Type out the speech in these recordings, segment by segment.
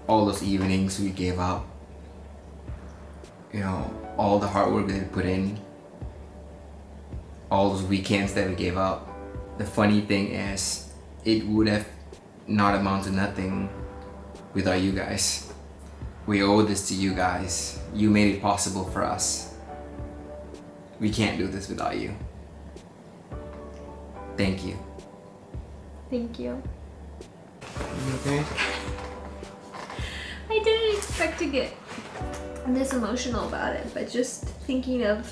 all those evenings we gave up, you know, all the hard work that we put in, all those weekends that we gave up. The funny thing is, it would have not amounted to nothing without you guys. We owe this to you guys. You made it possible for us. We can't do this without you. Thank you. Thank you. You okay? I didn't expect to get this emotional about it, but just thinking of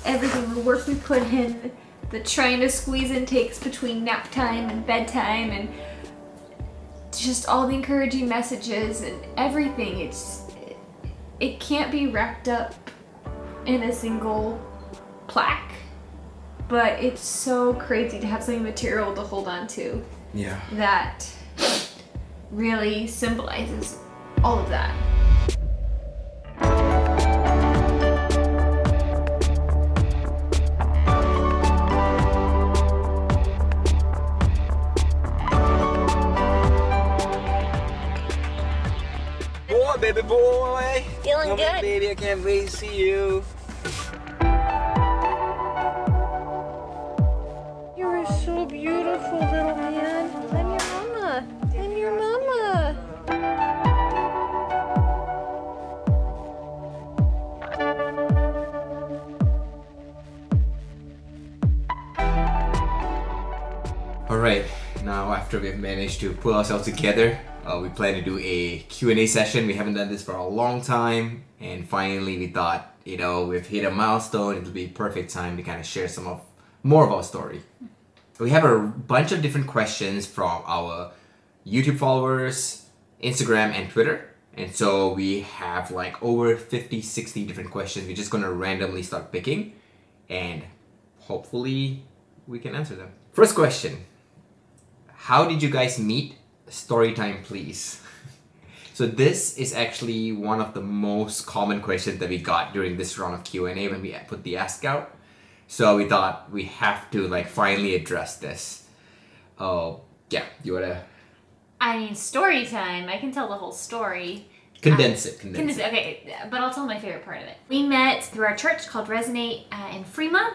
everything, the work we put in, the trying to squeeze in takes between nap time and bedtime, and just all the encouraging messages and everything. It can't be wrapped up in a single plaque, but it's so crazy to have something material to hold on to. Yeah. That really symbolizes all of that. Boy, baby boy. Feeling Come good? on, baby, I can't wait to see you. You're so beautiful, little man. I'm your mama. I'm your mama. Alright, now after we've managed to pull ourselves together, we plan to do a Q&A session. We haven't done this for a long time, and finally we thought, you know, we've hit a milestone. It'll be a perfect time to kind of share more of our story. We have a bunch of different questions from our YouTube followers, Instagram, and Twitter. And so we have like over 50, 60 different questions. We're just gonna randomly start picking, and hopefully we can answer them. First question: how did you guys meet? Story time, please. So this is actually one of the most common questions that we got during this round of Q&A when we put the ask out. So we thought we have to like finally address this. Oh, yeah, you wanna? I mean, story time. I can tell the whole story. Condense it. Okay, but I'll tell my favorite part of it. We met through our church called Resonate in Fremont,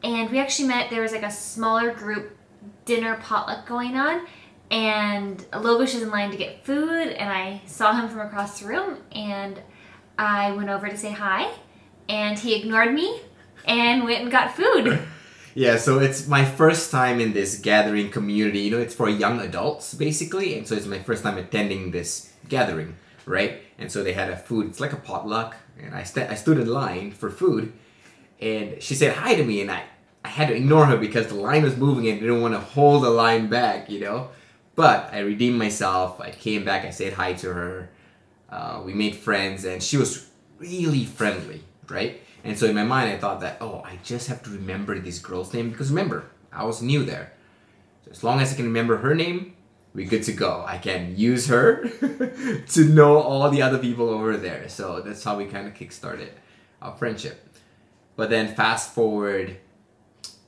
and we actually met, there was like a smaller group dinner potluck going on, and Logos was in line to get food, and I saw him from across the room, and I went over to say hi, and he ignored me and went and got food. Yeah, so it's my first time in this gathering community. You know, it's for young adults basically, and so it's my first time attending this gathering, right? And so they had a food, it's like a potluck, and I stood in line for food, and she said hi to me, and I had to ignore her because the line was moving and I didn't want to hold the line back, you know? But I redeemed myself. I came back, I said hi to her. We made friends, and she was really friendly, right? And so in my mind, I thought that, oh, I just have to remember this girl's name, because remember, I was new there. So as long as I can remember her name, we're good to go. I can use her to know all the other people over there. So that's how we kind of kickstarted our friendship. But then fast forward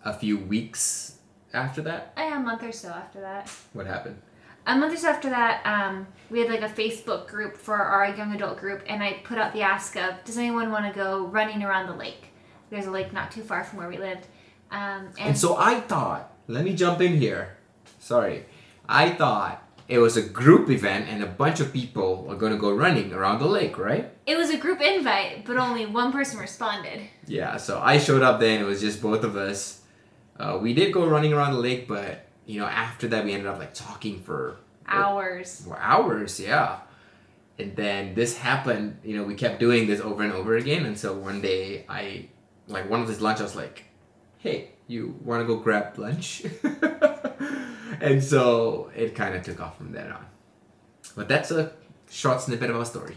a few weeks after that. A month or so after that. What happened? A month or so after that, we had like a Facebook group for our young adult group, and I put out the ask of, does anyone want to go running around the lake? There's a lake not too far from where we lived. And so I thought, let me jump in here. Sorry. I thought it was a group event and a bunch of people are going to go running around the lake, right? It was a group invite, but only one person responded. Yeah, so I showed up then. It was just both of us. We did go running around the lake, but you know, after that we ended up like talking for hours. Hours, yeah. And then this happened, you know, we kept doing this over and over again. And so one day one of this lunch, I was like, hey, you want to go grab lunch? And so it kind of took off from then on. But that's a short snippet of our story.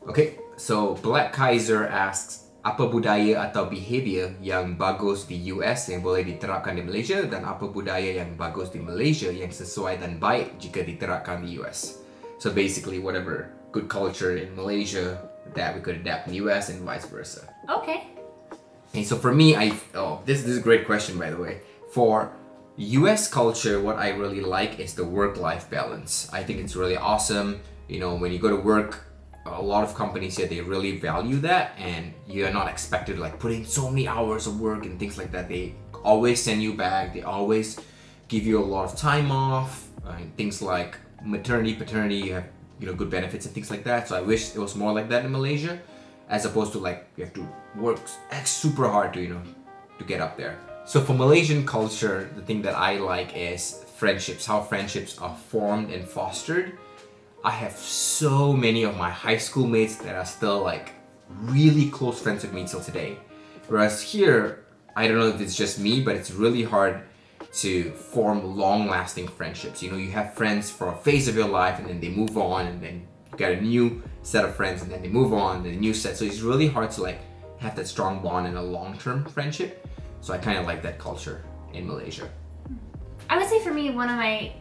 Okay, so Black Kaiser asks, apa budaya atau behavior yang bagus di US yang boleh diterapkan di Malaysia, dan apa budaya yang bagus di Malaysia yang sesuai dan baik jika diterapkan di US? So basically whatever good culture in Malaysia that we could adapt in the US and vice versa. Okay. And so for me, this is a great question, by the way. For US culture, what I really like is the work-life balance. I think it's really awesome. You know, when you go to work, a lot of companies here, they really value that, and you're not expected to like put in so many hours of work and things like that. They always send you back. They always give you a lot of time off, and things like maternity, paternity, you have, you know, good benefits and things like that. So I wish it was more like that in Malaysia, as opposed to like you have to work super hard to, you know, to get up there. So for Malaysian culture, the thing that I like is friendships, how friendships are formed and fostered. I have so many of my high school mates that are still like really close friends with me till today. Whereas here, I don't know if it's just me, but it's really hard to form long-lasting friendships. You know, you have friends for a phase of your life and then they move on, and then you get a new set of friends and then they move on, and a new set. So it's really hard to like have that strong bond and a long-term friendship. So I kind of like that culture in Malaysia. I would say for me, one of my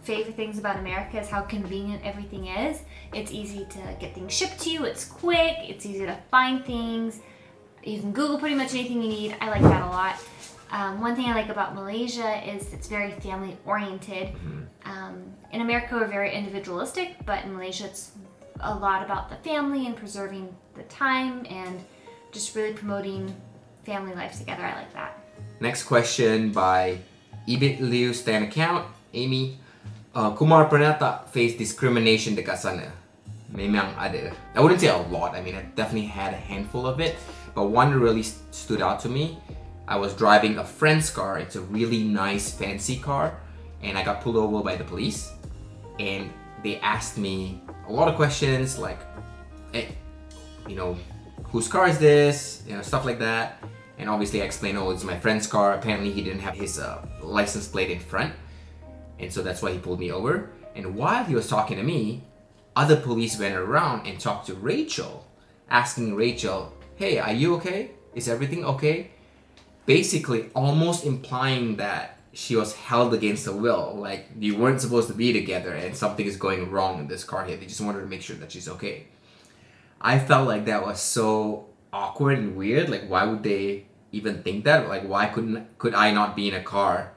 favorite things about America is how convenient everything is. It's easy to get things shipped to you, it's quick, it's easy to find things. You can Google pretty much anything you need. I like that a lot. One thing I like about Malaysia is it's very family oriented. In America we're very individualistic, but in Malaysia it's a lot about the family and preserving the time and just really promoting family life together. I like that. Next question by Ibit Liu Stan account, Amy. Kumaar pernah tak face discrimination dekat sana? Memang ada. I wouldn't say a lot. I mean, I definitely had a handful of it, but one really stood out to me. I was driving a friend's car. It's a really nice, fancy car, and I got pulled over by the police, and they asked me a lot of questions like, hey, you know, whose car is this? You know, stuff like that. And obviously I explained, oh, it's my friend's car. Apparently he didn't have his license plate in front, and so that's why he pulled me over. And while he was talking to me, other police went around and talked to Rachel, asking Rachel, hey, are you okay? Is everything okay? Basically almost implying that she was held against her will, like you weren't supposed to be together and something is going wrong in this car here. They just wanted to make sure that she's okay. I felt like that was so awkward and weird. Like, why would they even think that? Like, why could I not be in a car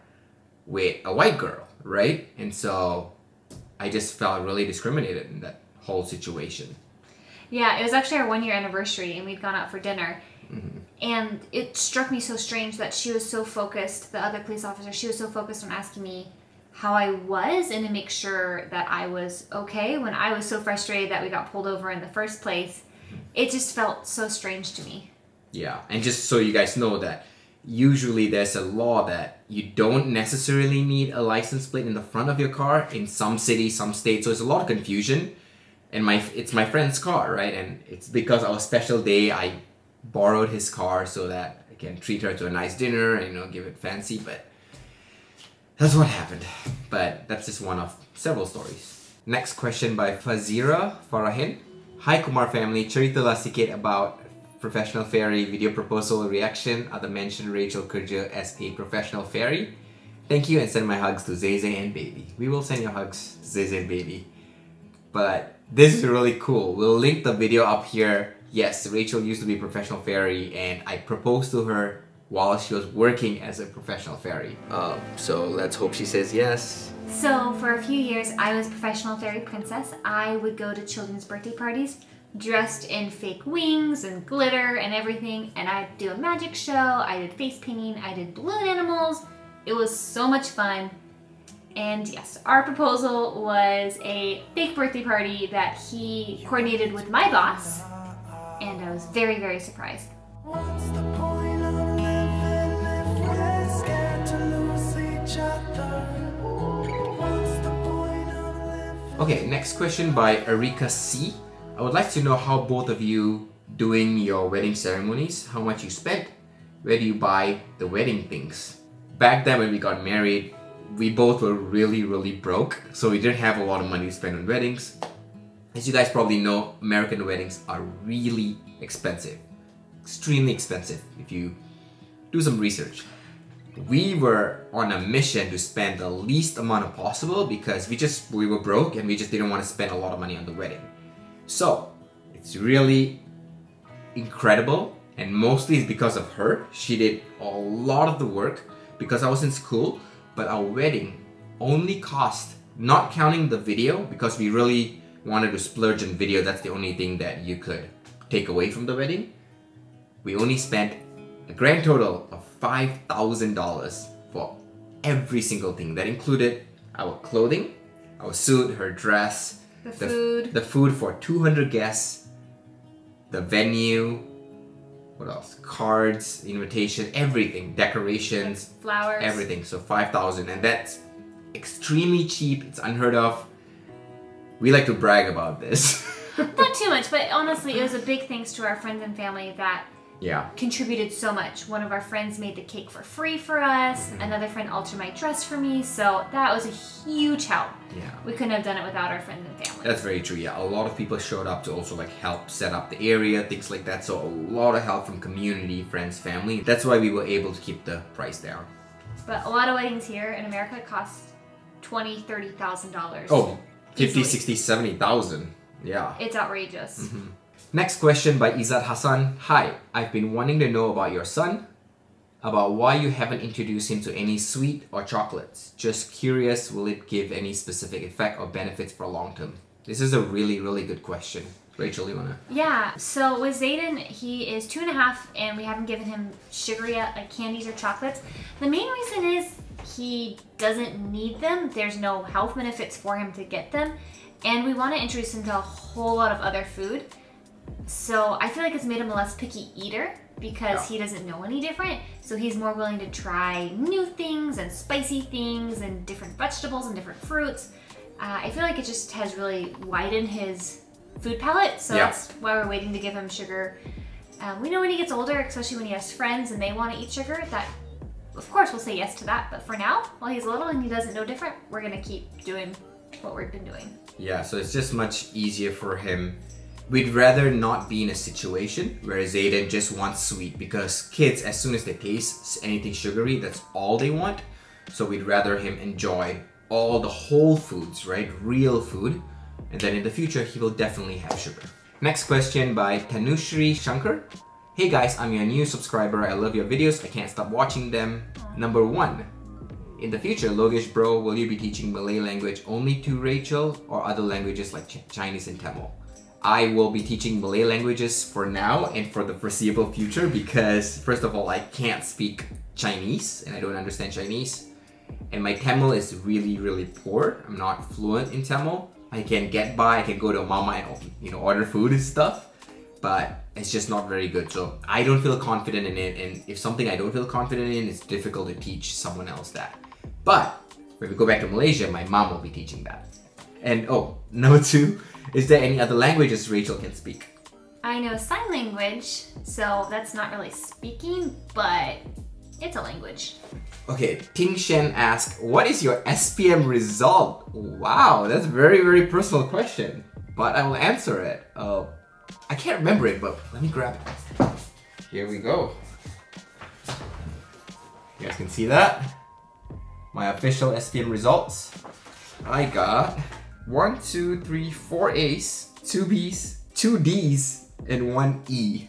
with a white girl, right? And so I just felt really discriminated in that whole situation. Yeah, it was actually our 1-year anniversary and we'd gone out for dinner. And it struck me so strange that she was so focused, the other police officer, she was so focused on asking me how I was and to make sure that I was okay when I was so frustrated that we got pulled over in the first place. It just felt so strange to me. Yeah, and just so you guys know that usually there's a law that you don't necessarily need a license plate in the front of your car in some cities, some states, so there's a lot of confusion. And it's my friend's car, right? And it's because of a special day I borrowed his car so that I can treat her to a nice dinner and, you know, give it fancy, but that's what happened. But that's just one of several stories. Next question by Fazira Farahin. Hi Kumaar family, ceritalah sikit about professional fairy video proposal reaction. Other mentioned Rachel kerja as a professional fairy. Thank you and send my hugs to Zeze and baby. We will send your hugs to Zeze and baby. But this is really cool. We'll link the video up here. Yes, Rachel used to be a professional fairy and I proposed to her while she was working as a professional fairy. So let's hope she says yes. So for a few years, I was professional fairy princess. I would go to children's birthday parties dressed in fake wings and glitter and everything, and I'd do a magic show, I did face painting, I did balloon animals. It was so much fun. And yes, our proposal was a fake birthday party that he coordinated with my boss, and I was very, very surprised. What's the point of living if we're scared to lose each other? What's the point of living? Okay, next question by Erika C. I would like to know how both of you doing your wedding ceremonies, how much you spent, where do you buy the wedding things? Back then when we got married, we both were really, really broke, so we didn't have a lot of money to spend on weddings. As you guys probably know, American weddings are really expensive. Extremely expensive if you do some research. We were on a mission to spend the least amount of possible because we were broke and we just didn't want to spend a lot of money on the wedding. So it's really incredible, and mostly it's because of her. She did a lot of the work because I was in school. but our wedding only cost, not counting the video, because we really wanted to splurge on video, that's the only thing that you could take away from the wedding. We only spent a grand total of $5,000 for every single thing. That included our clothing, our suit, her dress, the food for 200 guests, the venue, what else? Cards, invitation, everything, decorations, flowers, everything. So $5,000, and that's extremely cheap. It's unheard of. We like to brag about this. Not too much, but honestly, it was a big thanks to our friends and family that contributed so much. One of our friends made the cake for free for us. Another friend altered my dress for me. So that was a huge help. Yeah. We couldn't have done it without our friends and family. That's very true. Yeah, a lot of people showed up to also like help set up the area, things like that. So a lot of help from community, friends, family. That's why we were able to keep the price down. But a lot of weddings here in America cost $20,000, $30,000. Oh, 50, 60, 70,000. Yeah. It's outrageous. Next question by Izzat Hassan. Hi, I've been wanting to know about your son, about why you haven't introduced him to any sweet or chocolates. Just curious, will it give any specific effect or benefits for long term? This is a really, really good question. Rachel, you wanna? Yeah, so with Zayden, he is 2.5 and we haven't given him sugary like candies or chocolates. The main reason is he doesn't need them. There's no health benefits for him to get them. And we want to introduce him to a whole lot of other food. So I feel like it's made him a less picky eater because he doesn't know any different. So he's more willing to try new things and spicy things and different vegetables and different fruits. I feel like it just has really widened his food palette. So that's why we're waiting to give him sugar. We know when he gets older, especially when he has friends and they want to eat sugar, that of course we'll say yes to that. But for now, while he's little and he doesn't know different, we're going to keep doing what we've been doing. Yeah, so it's just much easier for him. We'd rather not be in a situation where Zayden just wants sweet, because kids, as soon as they taste anything sugary, that's all they want. So we'd rather him enjoy all the whole foods, right? Real food. And then in the future, he will definitely have sugar. Next question by Tanushri Shankar. Hey guys, I'm your new subscriber. I love your videos. I can't stop watching them. Number 1. In the future, Logesh bro, will you be teaching Malay language only to Rachel or other languages like Chinese and Tamil? I will be teaching Malay languages for now and for the foreseeable future because, first of all, I can't speak Chinese and I don't understand Chinese. And my Tamil is really, really poor. I'm not fluent in Tamil. I can get by, I can go to mama and order food and stuff, but it's just not very good. So I don't feel confident in it, and if something I don't feel confident in, it's difficult to teach someone else that. But when we go back to Malaysia, my mom will be teaching that. And number 2, is there any other languages Rachel can speak? I know sign language, so that's not really speaking, but it's a language. Okay, Ting Shen asked, what is your SPM result? Wow, that's a very, very personal question, but I will answer it. I can't remember it, but let me grab it. Here we go. You guys can see that? My official SPM results. I got 1, 2, 3, 4 A's, 2 B's, 2 D's, and 1 E.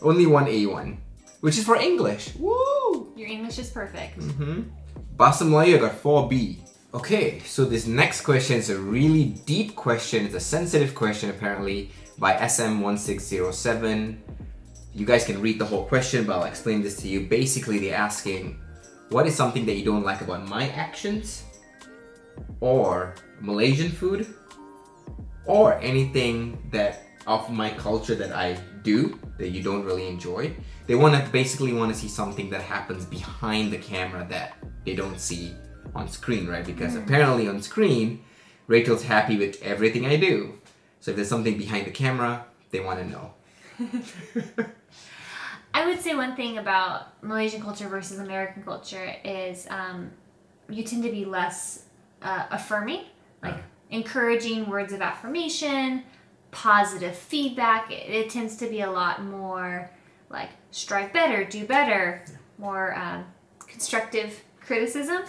Only 1 A1, which is for English. Woo! Your English is perfect. Bahasa Melayu, I got 4B. Okay, so this next question is a really deep question. It's a sensitive question apparently by SM1607. You guys can read the whole question, but I'll explain this to you. Basically, they're asking, what is something that you don't like about my actions? Or Malaysian food? Or anything that of my culture that I do that you don't really enjoy? They basically want to see something that happens behind the camera that they don't see on screen, right? Because apparently on screen, Rachel's happy with everything I do. So if there's something behind the camera, they want to know. I would say one thing about Malaysian culture versus American culture is you tend to be less affirming, like encouraging words of affirmation, positive feedback. It tends to be a lot more like strive better, do better, more constructive criticism.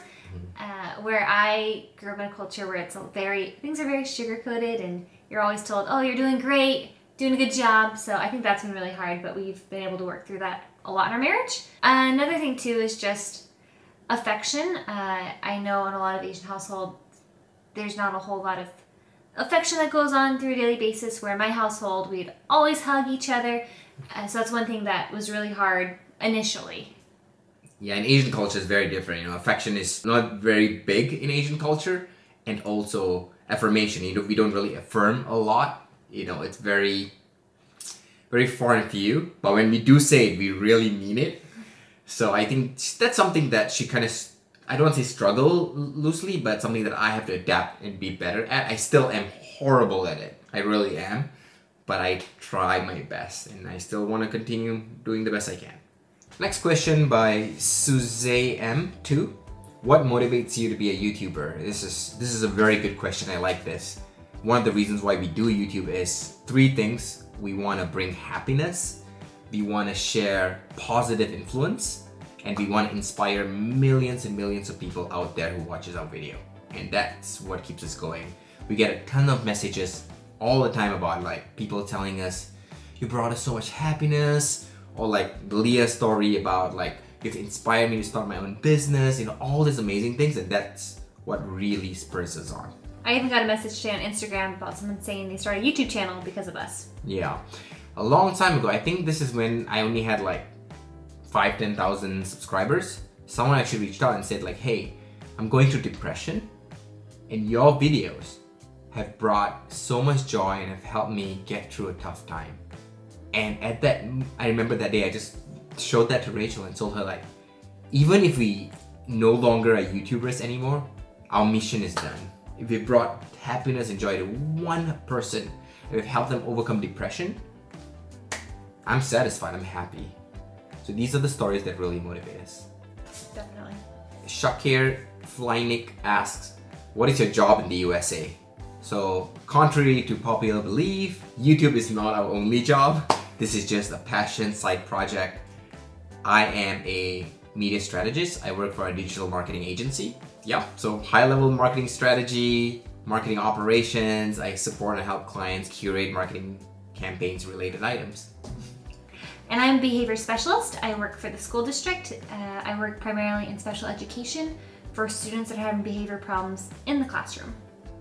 Where I grew up in a culture where things are very sugar-coated and you're always told, oh, you're doing great, doing a good job. So I think that's been really hard, but we've been able to work through that a lot in our marriage. Another thing too is just affection. I know in a lot of Asian households, there's not a whole lot of affection that goes on through a daily basis, where in my household, we'd always hug each other. So that's one thing that was really hard initially. Yeah, in Asian culture it's very different. You know, affection is not very big in Asian culture, and also affirmation. You know, we don't really affirm a lot. You know, it's very, very foreign to you. But when we do say it, we really mean it. So I think that's something that she kind of, I don't want to say struggle loosely, but something that I have to adapt and be better at. I still am horrible at it. I really am. But I try my best, and I still want to continue doing the best I can. Next question by Suze M2. What motivates you to be a YouTuber? This is a very good question. I like this. One of the reasons why we do YouTube is 3 things. We want to bring happiness, we want to share positive influence, and we want to inspire millions and millions of people out there who watches our video. And that's what keeps us going. We get a ton of messages all the time about like people telling us, you brought us so much happiness, or like Leah's story about like, you've inspired me to start my own business, you know, all these amazing things, and that's what really spurs us on. I even got a message today on Instagram about someone saying they started a YouTube channel because of us. Yeah. A long time ago, I think this is when I only had like 5,000-10,000 subscribers. Someone actually reached out and said like, hey, I'm going through depression, and your videos have brought so much joy and have helped me get through a tough time. And at that, I remember that day I just showed that to Rachel and told her like, even if we no longer are YouTubers anymore, our mission is done. If we've brought happiness and joy to one person and we've helped them overcome depression, I'm satisfied, I'm happy. So these are the stories that really motivate us. Definitely. Shakir Flynick asks, what is your job in the USA? So, contrary to popular belief, YouTube is not our only job. This is just a passion side project. I am a media strategist. I work for a digital marketing agency. Yeah, so high-level marketing strategy, marketing operations. I support and help clients curate marketing campaigns related items. And I'm a behavior specialist. I work for the school district. I work primarily in special education for students that are having behavior problems in the classroom.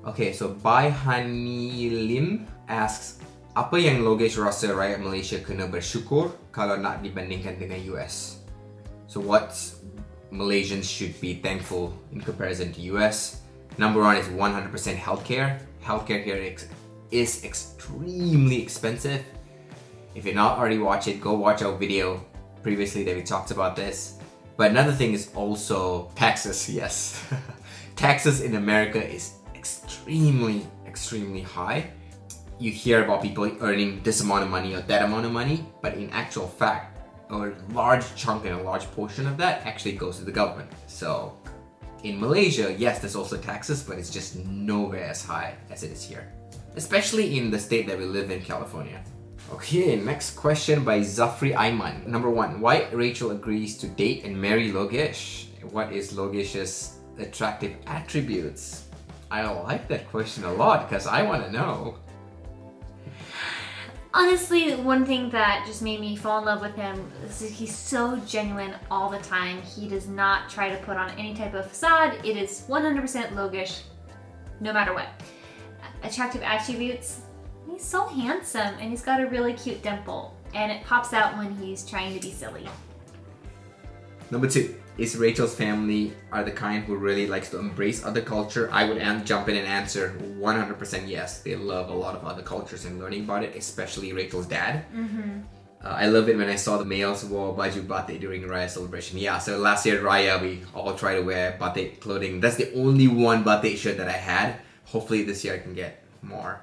Okay, so Bai Hani Lim asks, apa yang logis rasa rakyat Malaysia kena bersyukur kalau nak dibandingkan dengan US? So what Malaysians should be thankful in comparison to US? Number 1 is 100% healthcare. Healthcare here is extremely expensive. If you're not already watched it, go watch our video previously that we talked about this. But another thing is also taxes, yes. Taxes in America is extremely high. You hear about people earning this amount of money or that amount of money, but in actual fact, a large chunk and a large portion of that actually goes to the government. So in Malaysia, yes, there's also taxes, but it's just nowhere as high as it is here. Especially in the state that we live in, California. Okay, next question by Zafri Aiman. Number 1, why Rachel agrees to date and marry Logesh? What is Logesh's attractive attributes? I like that question a lot because I want to know. Honestly, one thing that just made me fall in love with him is that he's so genuine all the time. He does not try to put on any type of facade. It is 100% Logesh, no matter what. Attractive attributes, he's so handsome and he's got a really cute dimple, and it pops out when he's trying to be silly. Number 2, is Rachel's family are the kind who really likes to embrace other culture? I would jump in and answer 100% yes. They love a lot of other cultures and learning about it, especially Rachel's dad. I love it when I saw the males wore baju batik during Raya celebration. Yeah, so last year at Raya, we all try to wear batik clothing. That's the only one batik shirt that I had. Hopefully this year I can get more.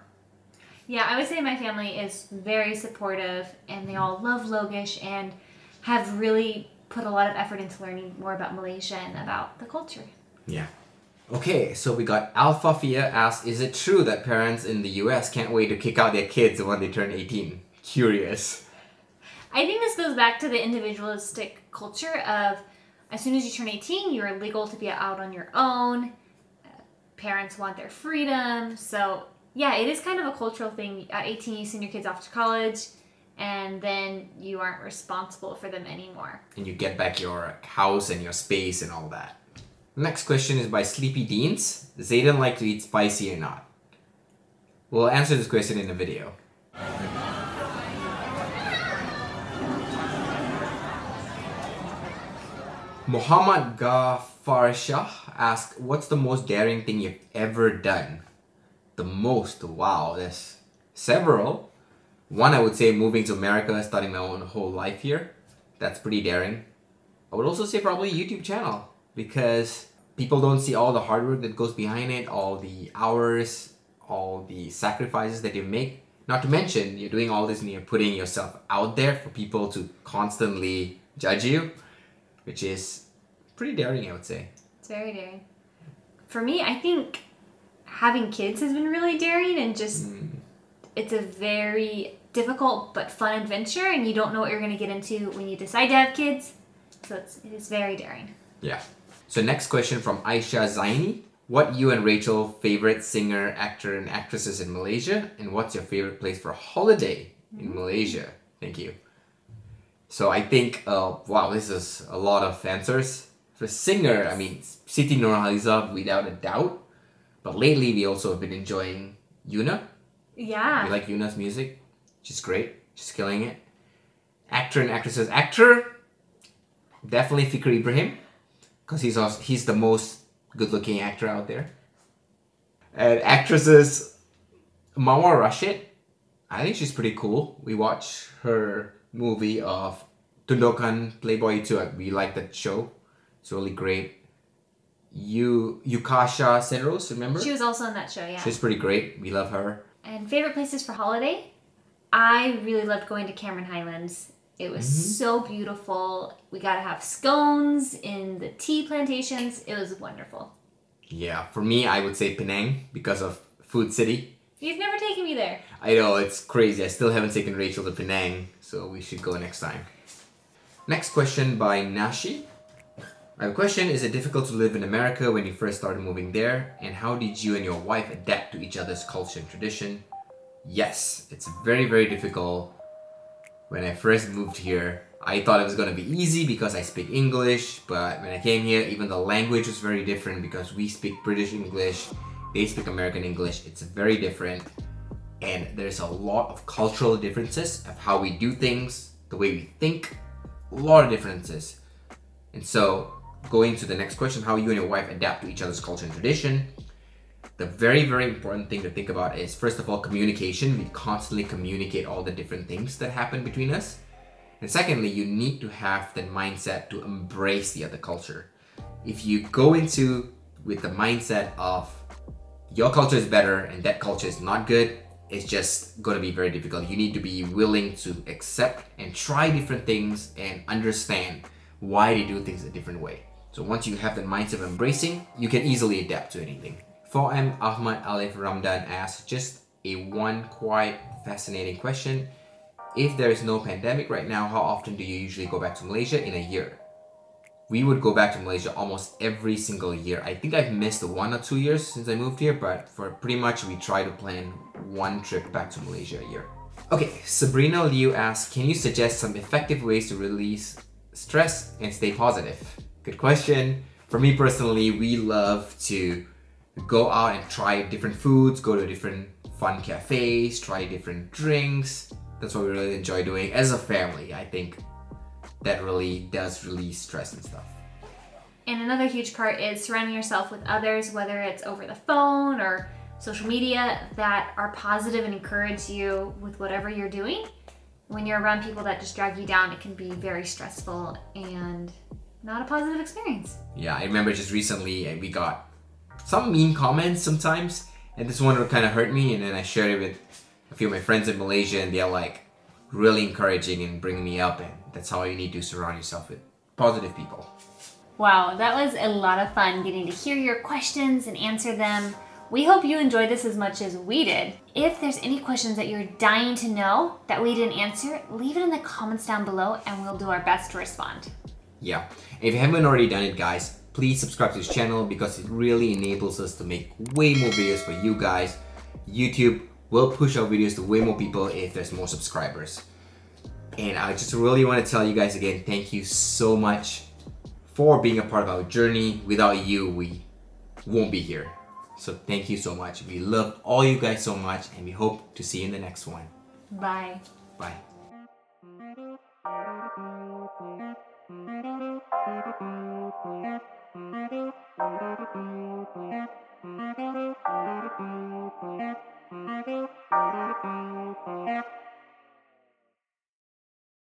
Yeah, I would say my family is very supportive and they all love Logesh and have really put a lot of effort into learning more about Malaysia and about the culture. Yeah. Okay, so we got Alphaphia asks, is it true that parents in the US can't wait to kick out their kids when they turn 18? Curious. I think this goes back to the individualistic culture of as soon as you turn 18, you're legal to be out on your own. Parents want their freedom. So yeah, it is kind of a cultural thing. At 18, you send your kids off to college and then you aren't responsible for them anymore. And you get back your house and your space and all that. Next question is by Sleepy Deans. Does Zayden like to eat spicy or not? We'll answer this question in a video. Muhammad Ghaffar Shah asks, what's the most daring thing you've ever done? The most? Wow, there's several. One, I would say moving to America, starting my own whole life here. That's pretty daring. I would also say probably YouTube channel, because people don't see all the hard work that goes behind it, all the hours, all the sacrifices that you make. Not to mention, you're doing all this and you're putting yourself out there for people to constantly judge you, which is pretty daring, I would say. It's very daring. For me, I think having kids has been really daring, and just it's a very difficult but fun adventure, and you don't know what you're going to get into when you decide to have kids. So it is very daring. Yeah. So next question from Aisha Zaini. What you and Rachel favorite singer, actor and actresses in Malaysia, and what's your favorite place for a holiday in Malaysia? Thank you. So I think, wow, this is a lot of answers. For singer, I mean, Siti Nurhaliza without a doubt. But lately we also have been enjoying Yuna. Yeah. We like Yuna's music. She's great. She's killing it. Actor and actresses. Actor, definitely Fikri Ibrahim, because he's the most good-looking actor out there. And actresses, Mawar Rashid. I think she's pretty cool. We watched her movie of Tundokan Playboy 2. We like that show. It's really great. Yukasha Senros, remember? She was also in that show, yeah. She's pretty great. We love her. And favorite places for holiday? I really loved going to Cameron Highlands. It was so beautiful. We got to have scones in the tea plantations. It was wonderful. Yeah, for me, I would say Penang because of Food City. You've never taken me there. I know, it's crazy. I still haven't taken Rachel to Penang, so we should go next time. Next question by Nashi. I have a question, is it difficult to live in America when you first started moving there? And how did you and your wife adapt to each other's culture and tradition? Yes, it's very, very difficult. When I first moved here, I thought it was going to be easy because I speak English, but when I came here, even the language was very different because we speak British English, they speak American English. It's very different, and there's a lot of cultural differences of how we do things, the way we think, a lot of differences. And so, going to the next question, how you and your wife adapt to each other's culture and tradition. The very, very important thing to think about is, first of all, communication. We constantly communicate all the different things that happen between us. And secondly, you need to have the mindset to embrace the other culture. If you go into with the mindset of your culture is better and that culture is not good, it's just going to be very difficult. You need to be willing to accept and try different things and understand why they do things a different way. So once you have the mindset of embracing, you can easily adapt to anything. 4M Ahmad Alif Ramdan asks just one quite fascinating question. If there is no pandemic right now, how often do you usually go back to Malaysia in a year? We would go back to Malaysia almost every single year. I think I've missed 1 or 2 years since I moved here, but for pretty much we try to plan one trip back to Malaysia a year. Okay, Sabrina Liu asks, can you suggest some effective ways to release stress and stay positive? Good question. For me personally, we love to go out and try different foods, go to different fun cafes, try different drinks. That's what we really enjoy doing as a family. I think that really does release stress and stuff. And another huge part is surrounding yourself with others, whether it's over the phone or social media, that are positive and encourage you with whatever you're doing. When you're around people that just drag you down, it can be very stressful and not a positive experience. Yeah, I remember just recently we got some mean comments sometimes, and this one kind of hurt me, and then I shared it with a few of my friends in Malaysia, and they're like really encouraging and bringing me up, and that's how you need to surround yourself with positive people. Wow, that was a lot of fun getting to hear your questions and answer them. We hope you enjoyed this as much as we did. If there's any questions that you're dying to know that we didn't answer, leave it in the comments down below and we'll do our best to respond. Yeah, if you haven't already done it, guys, please subscribe to this channel because it really enables us to make way more videos for you guys. YouTube will push our videos to way more people if there's more subscribers. And I just really want to tell you guys again, thank you so much for being a part of our journey. Without you, we won't be here. So thank you so much. We love all you guys so much, and we hope to see you in the next one. Bye. Bye.